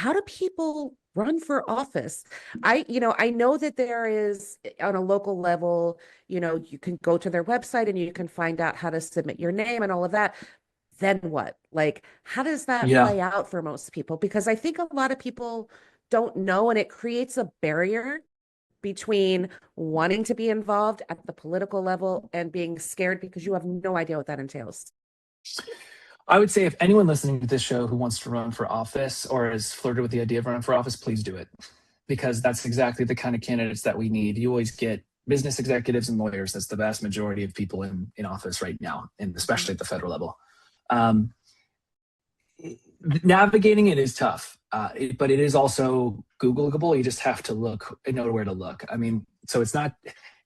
how do people run for office? I know that there is on a local level, you can go to their website and you can find out how to submit your name and all of that. Then what? Like, how does that Yeah. play out for most people? Because I think a lot of people don't know, and it creates a barrier between wanting to be involved at the political level and being scared because you have no idea what that entails. I would say if anyone listening to this show who wants to run for office or has flirted with the idea of running for office, please do it. Because that's exactly the kind of candidates that we need. You always get business executives and lawyers. That's the vast majority of people in office right now, and especially at the federal level. Um, Navigating it is tough, but it is also Googleable. You just have to look and know where to look. I mean, so it's not,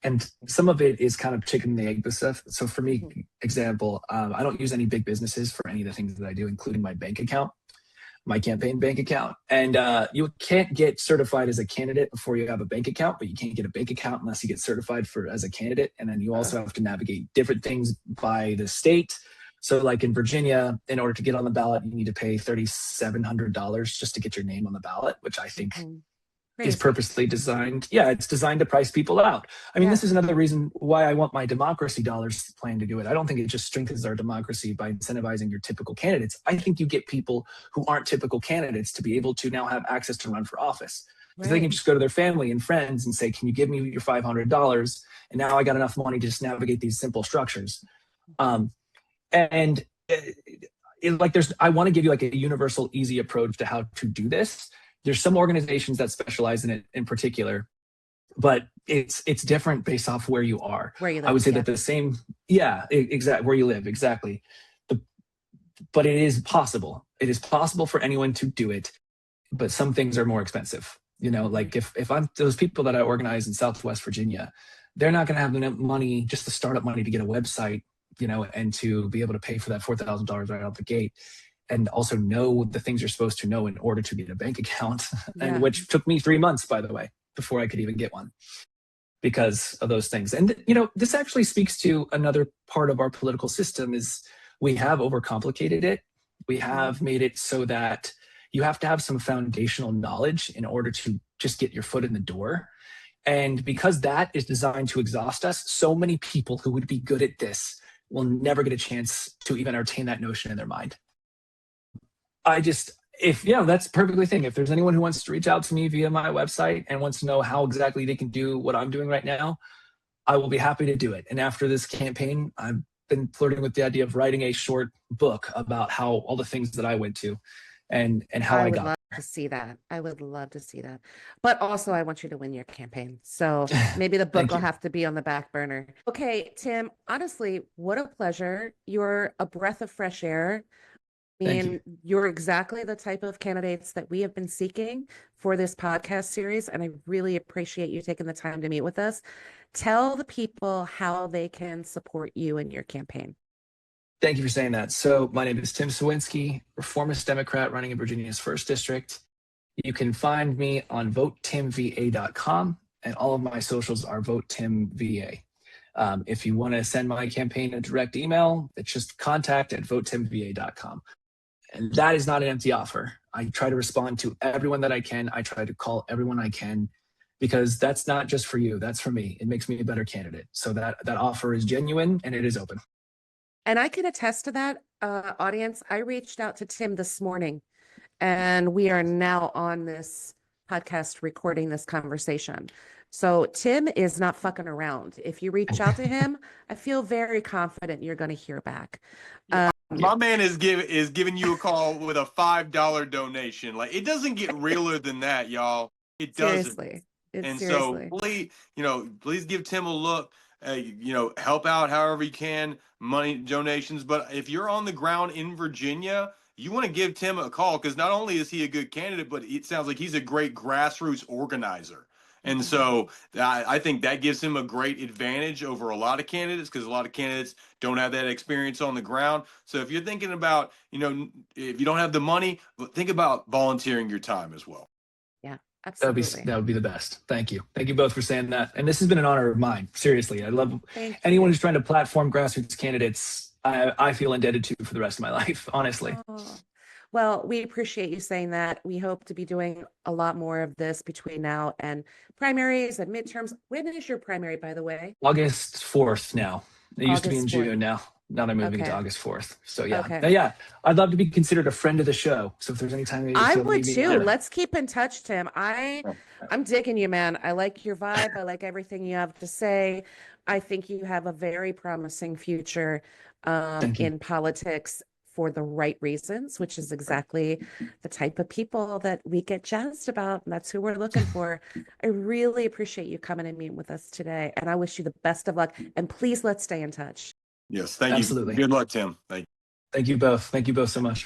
and some of it is kind of chicken and the egg stuff. So for me, example, I don't use any big businesses for any of the things that I do, including my bank account, my campaign bank account. And you can't get certified as a candidate before you have a bank account, but you can't get a bank account unless you get certified for as a candidate. And then you also have to navigate different things by the state. So like in Virginia, in order to get on the ballot, you need to pay $3,700 just to get your name on the ballot, which I think is purposely designed. Yeah, it's designed to price people out. I mean, this is another reason why I want my democracy dollars plan to do it. I don't think it just strengthens our democracy by incentivizing your typical candidates. I think you get people who aren't typical candidates to be able to now have access to run for office. Because they can just go to their family and friends and say, can you give me your $500? And now I got enough money to just navigate these simple structures. And I want to give you like a universal, easy approach to how to do this. There's some organizations that specialize in it in particular, but it's different based off where you are. Where you live, I would say that the same, exactly where you live, exactly. But it is possible. It is possible for anyone to do it, but some things are more expensive. Like if I'm those people that I organize in Southwest Virginia, they're not going to have enough money, just the startup money to get a website, and to be able to pay for that $4,000 right out the gate, and also know the things you're supposed to know in order to get a bank account, and which took me 3 months, by the way, before I could even get one because of those things. And, this actually speaks to another part of our political system is we have overcomplicated it. We have made it so that you have to have some foundational knowledge in order to just get your foot in the door. And because that is designed to exhaust us, so many people who would be good at this will never get a chance to even entertain that notion in their mind. That's perfectly thing. If there's anyone who wants to reach out to me via my website and wants to know how exactly they can do what I'm doing right now, I will be happy to do it. And after this campaign, I've been flirting with the idea of writing a short book about how all the things that I went to and how I got to see that. I would love to see that. But also I want you to win your campaign. So maybe the book will have to be on the back burner. Okay, Tim, honestly, what a pleasure. You're a breath of fresh air. You're exactly the type of candidates that we have been seeking for this podcast series. And I really appreciate you taking the time to meet with us. Tell the people how they can support you in your campaign. Thank you for saying that. So my name is Tim Sawinski, reformist Democrat running in Virginia's 1st District. You can find me on votetimva.com, and all of my socials are votetimva. If you want to send my campaign a direct email, it's just contact@votetimva.com. And that is not an empty offer. I try to respond to everyone that I can. I try to call everyone I can, because that's not just for you, that's for me. It makes me a better candidate. So that offer is genuine and it is open. And I can attest to that, audience. I reached out to Tim this morning, and we are now on this podcast recording this conversation. So Tim is not fucking around. If you reach out to him, I feel very confident you're going to hear back. My man is giving you a call with a $5 donation. Like, it doesn't get realer than that, y'all. It doesn't. Seriously. So please give Tim a look. Help out however you can, money donations. But if you're on the ground in Virginia, you want to give Tim a call, because not only is he a good candidate, but it sounds like he's a great grassroots organizer. And so I think that gives him a great advantage over a lot of candidates, because a lot of candidates don't have that experience on the ground. So if you're thinking about, if you don't have the money, think about volunteering your time as well. Absolutely. That would be the best. Thank you. Thank you both for saying that. And this has been an honor of mine. Seriously, I love anyone who's trying to platform grassroots candidates. I feel indebted to for the rest of my life, honestly. Well, we appreciate you saying that. We hope to be doing a lot more of this between now and primaries and midterms. When is your primary, by the way? August 4th now. It used to be in August 4th. June now. Now they're moving Okay. to August 4th. So yeah. Okay. But yeah, I'd love to be considered a friend of the show. So if there's any time that you I feel would maybe, too. Let's keep in touch, Tim. I'm digging you, man. I like your vibe. I like everything you have to say. I think you have a very promising future Thank you. in politics for the right reasons, which is exactly the type of people that we get jazzed about. And that's who we're looking for. I really appreciate you coming and meeting with us today. And I wish you the best of luck. And please let's stay in touch. Yes, thank Absolutely. you. Good luck, Tim. Thank you. Thank you both. Thank you both so much.